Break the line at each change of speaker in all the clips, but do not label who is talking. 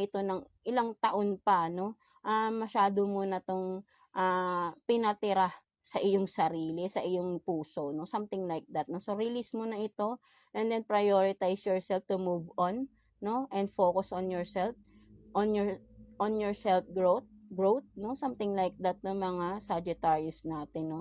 ito ng ilang taon pa 'no, masyado mo na 'tong, pinatira sa iyong sarili, sa iyong puso 'no, something like that 'no. So, release mo na ito and then prioritize yourself to move on 'no, and focus on yourself, on your on your self growth 'no, something like that ng mga Sagittarius natin 'no.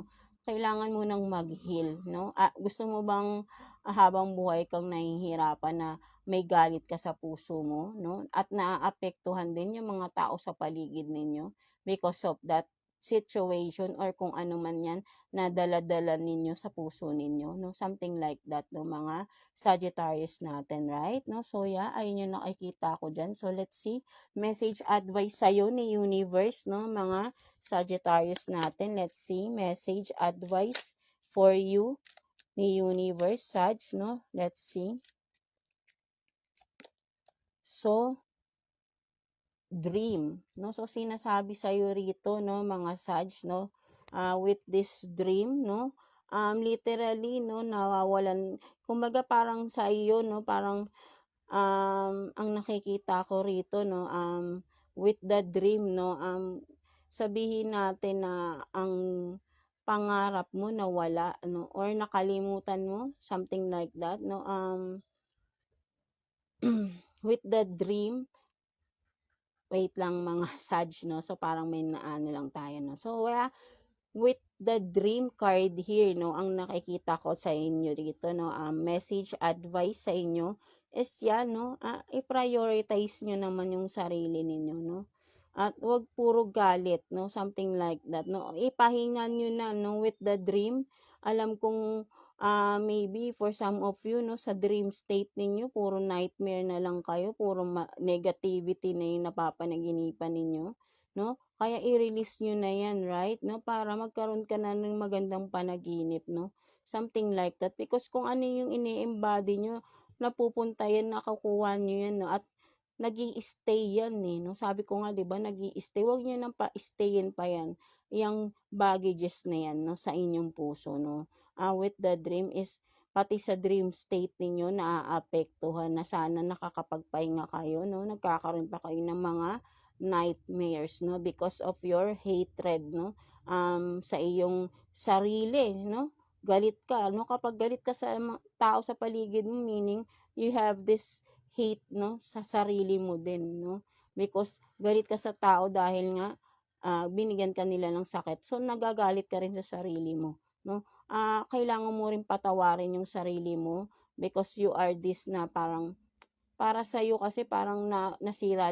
Kailangan mo ng mag-heal 'no. Gusto mo bang habang buhay kang nahihirapan na may galit ka sa puso mo 'no, at naaapektuhan din yung mga tao sa paligid ninyo because of that situation or kung ano man 'yan na dala-dala ninyo sa puso ninyo 'no, something like that 'no, mga Sagittarius natin, right 'no. So, yeah, ayun yung nakikita ko diyan. So, let's see, message advice sa'yo ni universe 'no, mga Sagittarius natin. Let's see, message advice for you ni universe, Sag 'no. Let's see. So, dream 'no. So, sinasabi sa'yo rito 'no, mga Sag 'no, with this dream 'no, literally 'no, nawawalan kumbaga parang sa iyo 'no, parang, ang nakikita ko rito 'no, with the dream 'no, sabihin natin na ang pangarap mo nawala ano or nakalimutan mo, something like that 'no, with the dream. Wait lang mga Sag 'no, so parang may naano lang tayo 'no. So, with the dream card here 'no, ang nakikita ko sa inyo dito 'no, message advice sa inyo is 'yan 'no, i-prioritize niyo naman yung sarili ninyo 'no, at 'wag puro galit 'no, something like that 'no. Ipahinga niyo na 'no with the dream. Alam kong, maybe for some of you 'no, sa dream state ninyo puro nightmare na lang kayo, puro negativity na yung napapanaginipan ninyo 'no. Kaya i-release niyo na 'yan, right 'no, para magkaroon ka na ng magandang panaginip 'no, something like that. Because kung ano yung ini-embody niyo, napupunta yan, nakukuha niyo yan 'no, at nag-i-stay yan, eh 'no. Sabi ko nga 'di ba nag-i-stay, 'wag niyo nang pa-stayin pa yan, yang baggages na yan 'no, sa inyong puso 'no. With the dream is pati sa dream state ninyo naaapektuhan na sana nakakapagpahinga kayo 'no, nagkakaroon pa kayo ng mga nightmares 'no, because of your hatred 'no, sa iyong sarili 'no. Galit ka 'no, kapag galit ka sa tao sa paligid mo, meaning you have this hate 'no, sa sarili mo din 'no, because galit ka sa tao dahil nga, binigyan ka nila ng sakit, so nagagalit ka rin sa sarili mo 'no. Kailangan mo rin patawarin yung sarili mo because you are this na parang para sa'yo kasi parang nasira